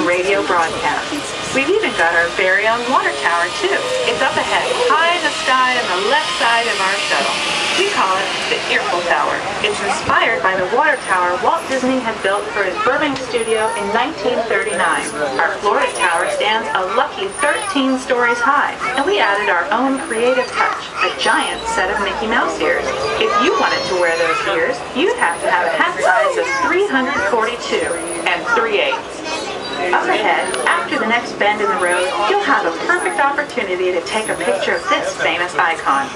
radio broadcast. We've even got our very own water tower, too. It's up ahead, high in the sky on the left side of our shuttle. We call it the Earful Tower. It's inspired by the water tower Walt Disney had built for his Burbank studio in 1939. Our Florida tower stands a lucky 13 stories high, and we added our own creative touch, a giant set of Mickey Mouse ears. If you wanted to wear those ears, you'd have to have a hat size of 342 and 3/8. Up ahead, after the next bend in the road, you'll have a perfect opportunity to take a picture of this famous icon.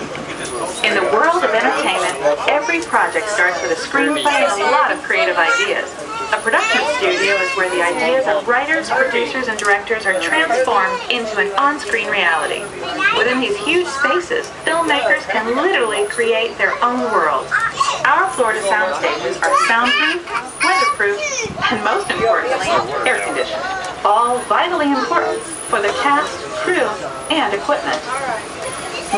In the world of entertainment, every project starts with a screenplay and a lot of creative ideas. A production studio is where the ideas of writers, producers, and directors are transformed into an on-screen reality. Within these huge spaces, filmmakers can literally create their own world. Our Florida sound stages are soundproof, weatherproof, and most importantly, air-conditioned. All vitally important for the cast, crew, and equipment.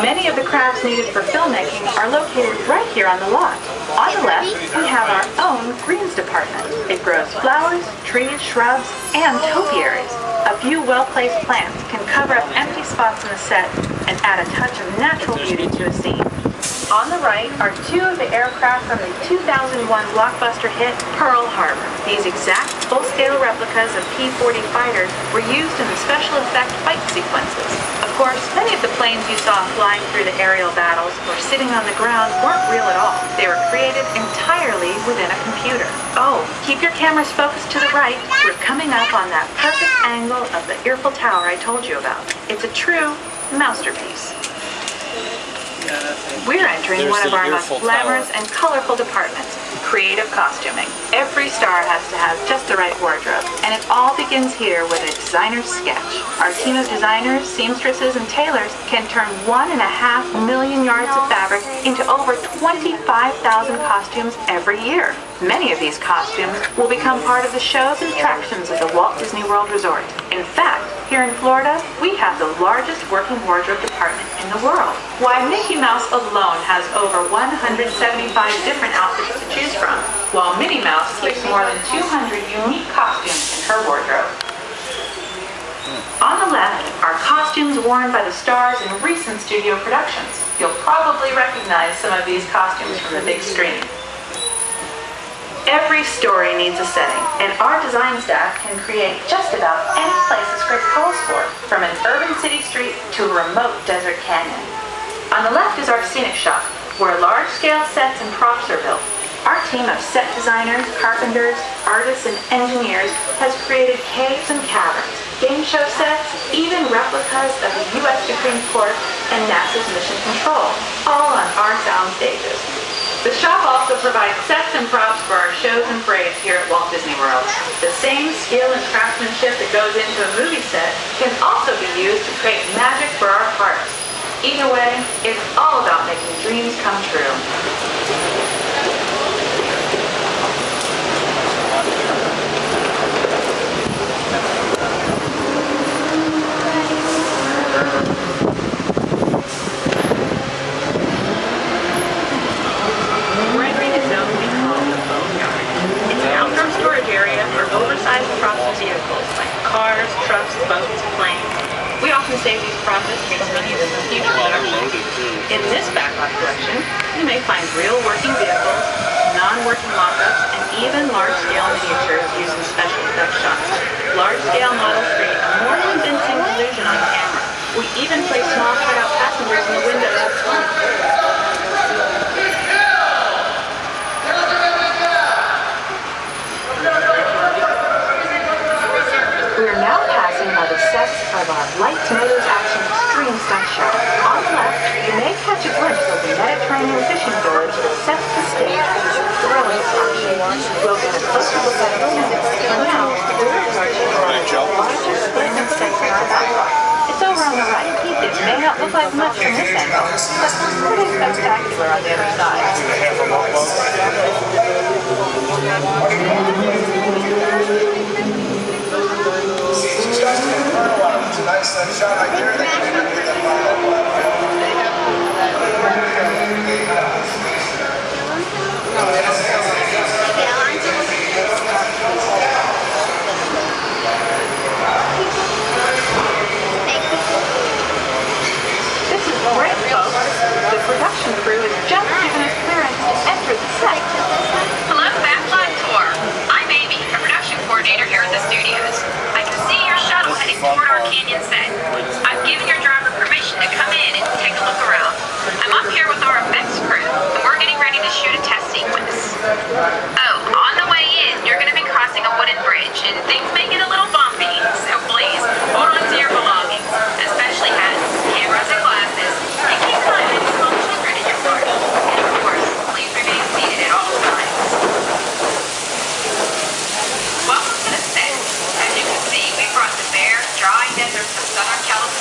Many of the crafts needed for filmmaking are located right here on the lot. On the left, we have our own greens department. It grows flowers, trees, shrubs, and topiaries. A few well-placed plants can cover up empty spots in the set and add a touch of natural beauty to a scene. On the right are two of the aircraft from the 2001 blockbuster hit Pearl Harbor. These exact full-scale replicas of P-40 fighters were used in the special effect fight sequences. Of course, many of the planes you saw flying through the aerial battles or sitting on the ground weren't real at all. They were created entirely within a computer. Oh, keep your cameras focused to the right. We're coming up on that perfect angle of the Earful Tower I told you about. It's a true masterpiece. We're entering one of our most glamorous and colorful departments, creative costuming. Every star has to have just the right wardrobe, and it all begins here with a designer's sketch. Our team of designers, seamstresses, and tailors can turn 1.5 million yards of fabric into over 25,000 costumes every year. Many of these costumes will become part of the shows and attractions of the Walt Disney World Resort. In fact, here in Florida, we have the largest working wardrobe department in the world. Why, Mickey Mouse alone has over 175 different outfits to choose from, while Minnie Mouse keeps more than 200 unique costumes in her wardrobe. On the left are costumes worn by the stars in recent studio productions. You'll probably recognize some of these costumes from the big screen. Every story needs a setting, and our design staff can create just about any place a script calls for, from an urban city street to a remote desert canyon. On the left is our scenic shop, where large-scale sets and props are built. Our team of set designers, carpenters, artists, and engineers has created caves and caverns, game show sets, even replicas of the U.S. Supreme Court and NASA's Mission Control, all on our sound stages. The shop also provides sets and props for our shows and parades here at Walt Disney World. The same skill and craftsmanship that goes into a movie set can also be used to create magic for our parks. Either way, it's all about making dreams come true. Oversized process vehicles like cars, trucks, boats, planes. We often save these process case many of them in future productions. In this backlot collection, you may find real working vehicles, non-working mock-ups, and even large-scale miniatures using special effects shots. Large-scale models create a more convincing illusion on camera. We even place small cutout passengers in the windows of planes. We are now passing by the sets of our Light Tomatoes Action Extreme Stunt Show. On the left, you may catch a glimpse of the Mediterranean fishing village that sets the stage for this thrilling action. We'll get a closer look at it in a minute, but now, we're approaching one of the largest flaming sets in our backlot. It's over on the right. It may not look like much from this angle, but it's pretty spectacular on the other side. It's a nice shot right there.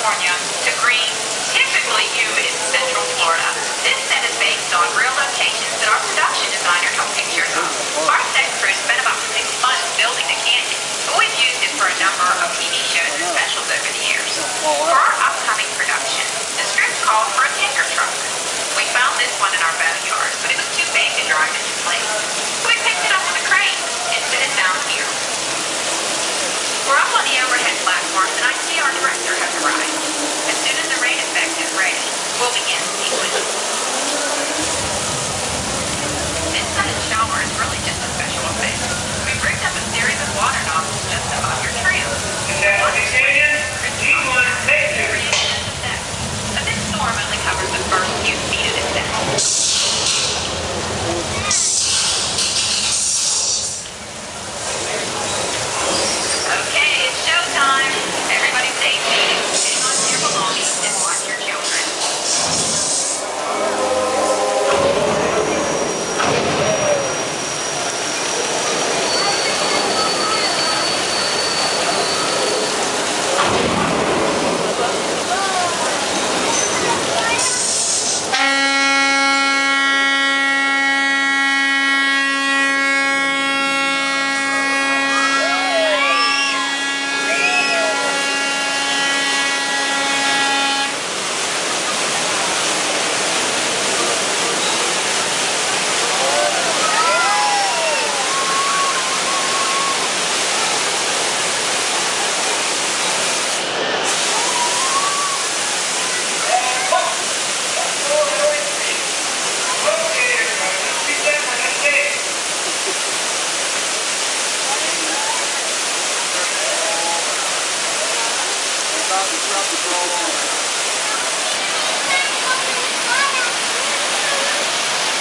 California to green, typically humid Central Florida. This set is based on real locations that our production designer took pictures of. Our set crew spent about 6 months building the canyon, but we've used it for a number of TV shows and specials over the years. For our upcoming production, the script called for a tinker truck. We found this one in our backyard, but it was too big to drive into place. So we picked it up with a crane and set it down here. We're up on the overhead platform, and I see our director has arrived. As soon as the rain effect is ready, we'll begin the sequence. This sudden shower is really just a special effect. We've rigged up a series of water nozzles just above your trim. But this storm only covers the first few feet of the set. Okay, it's showtime. Everybody stay seated, hang on to your belongings, and watch your children.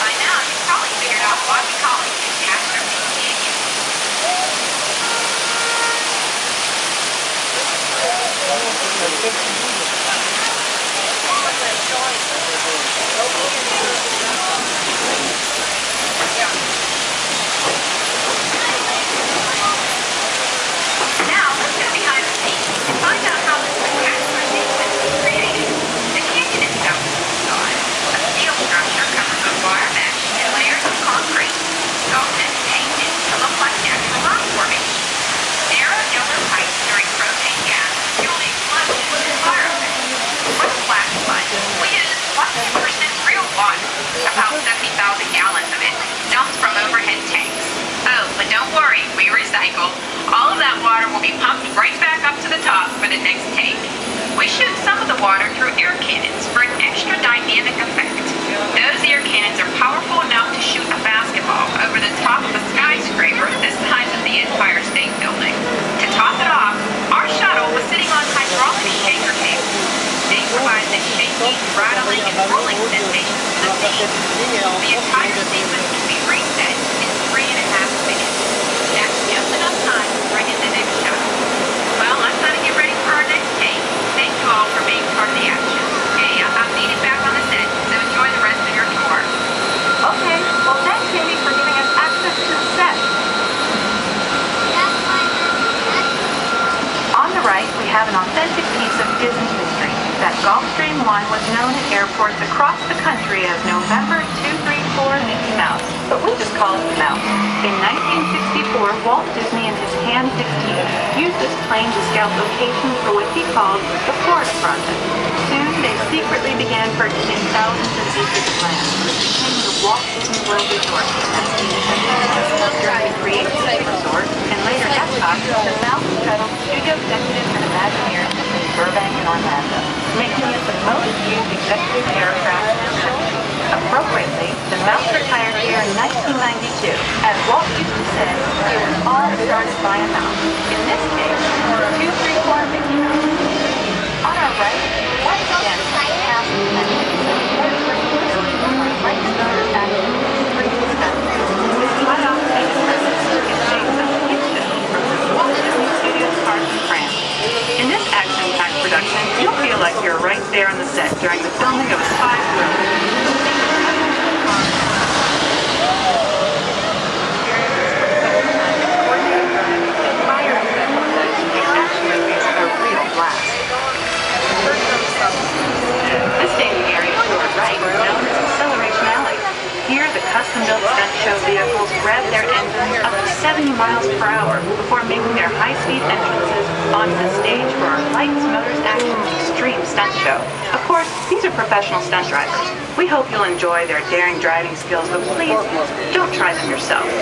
By now, you've probably figured out why we call it Catastrophe Canyon. Now, let's get behind the scenes and find out how this spectacular sequence was created. The canyon itself is a facade, a steel structure covered with wire mesh and layers of concrete, sculpted and painted to look like natural rock formation. Narrow yellow pipes during propane gas fuel the explosions and fire effects. For the flash flood, we used 100% real water. About 70,000 gallons of it dumped from overhead tanks. Oh, but don't worry, we recycle. All of that water will be pumped right back up to the top for the next take. We shoot some of the water through air cannons for an extra dynamic effect. Those air cannons are powerful enough to shoot a basketball over the top of a skyscraper the size of the Empire State Building. To top it off, our shuttle was sitting on hydraulic shaker tables. They provide the shaking, rattling, and rolling sensations to the scene. The entire sequence can be reset in 3.5 minutes. That's just enough time to bring in the next shuttle. Well, I'm going to get ready for our next take. Thank you all for being part of the action. Hey, I'm needed back on the set, so enjoy the rest of your tour. Okay, well thanks, Katie, for giving us access to the set. On the right, we have an authentic piece of Disney history. That Gulfstream 1 was known at airports across the country as November 234 Mickey Mouse, but we just call it the Mouse. In 1964, Walt Disney and his Hand 16 used this plane to scout locations for what he called the Florida Project. Soon, they secretly began purchasing thousands of acres of land, which became the Walt Disney World Resort in 1976. During the creation of the resort, and later Epcot, the Mouse shuttled studio executives and Imagineers between Burbank and Orlando, making it the most used executive aircraft in the country. Appropriately, the Mouse retired here in 1992. As Walt used to say, it was all started by a mouse. In this case, 234 Mickey Mouse. On our right, once again, past the right started action previous country. This high octane presence is based on the hit show from the Walt Disney Studios Park in France. In this action-packed production, you'll feel like you're right there on the set during the filming of a spy thriller. Fire effects, it actually is a real blast. vehicles rev their engines up to 70 miles per hour before making their high-speed entrances onto the stage for our Lights, Motors, Action Extreme Stunt Show. Of course, these are professional stunt drivers. We hope you'll enjoy their daring driving skills, but please, don't try them yourself. Did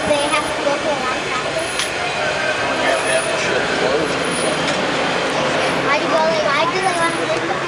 they have to go through a lot of traffic? Why do they want to do that?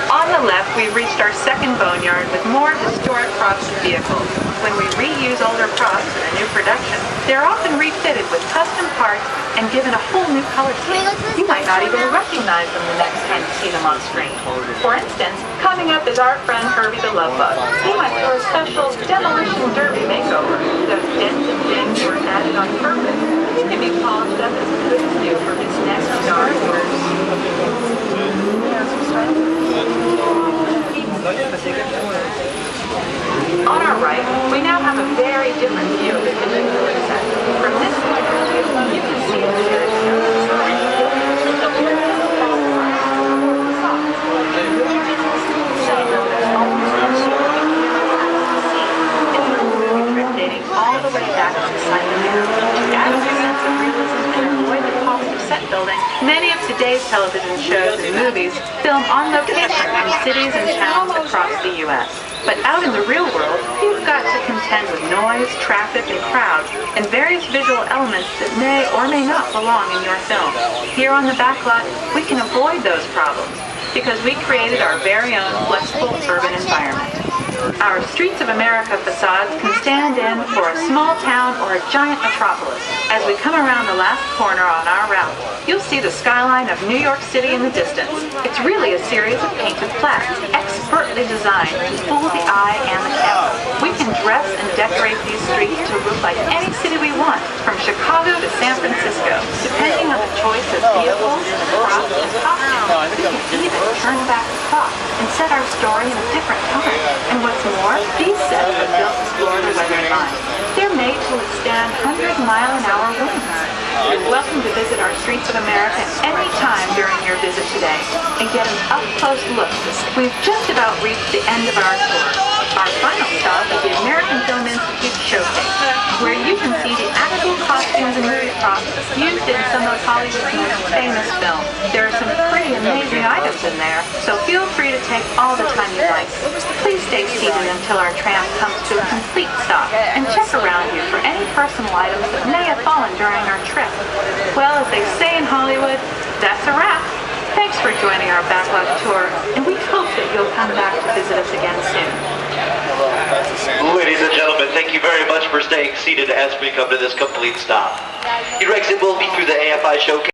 On the left, we reached our second boneyard with more historic props and vehicles. When we reuse older props in a new production, they're often refitted with custom parts and given a whole new color scheme. You might not even recognize them the next time you see them on screen. For instance, coming up is our friend Herbie the Love Bug. He went through a special demolition derby makeover. Those dents and dings were added on purpose. He can be polished up as good as new for his next Star Wars. On our right, we now have a very different view of the particular set. From this point of view, you can see the shared dating all the way back to the site of man. To add a sense of realism and avoid the cost of set building, many of today's television shows and movies film on location in cities and towns across the U.S. But out in the real world, you've got to contend with noise, traffic, and crowds, and various visual elements that may or may not belong in your film. Here on the backlot, we can avoid those problems because we created our very own flexible urban environment. Our Streets of America facades can stand in for a small town or a giant metropolis. As we come around the last corner on our route, you'll see the skyline of New York City in the distance. It's really a series of painted flats, expertly designed to fool the eye and the camera. We can dress and decorate these streets to look like any city we want, from Chicago to San Francisco. Depending on the choice of vehicles, props, and costumes, we can even turn back the clock and set our story in a different time. And what's more, these sets are built to Florida weather in mind. They're made to withstand 100-mile-an-hour winds. You're welcome to visit our Streets of America any time during your visit today and get an up-close look. We've just about reached the end of our tour. Our final stop is the American Film Institute Showcase, where you can see the actual costumes and movie props used in some of Hollywood's most famous films. There are some pretty amazing items in there, so feel free to take all the time you like. Please stay seated until our tram comes to a complete stop, and check around you for any personal items that may have fallen during our trip. Well, as they say in Hollywood, that's a wrap. Thanks for joining our backlot tour, and we hope that you'll come back to visit us again soon. Ladies and gentlemen, thank you very much for staying seated as we come to this complete stop. Your exit will be through the AFI Showcase.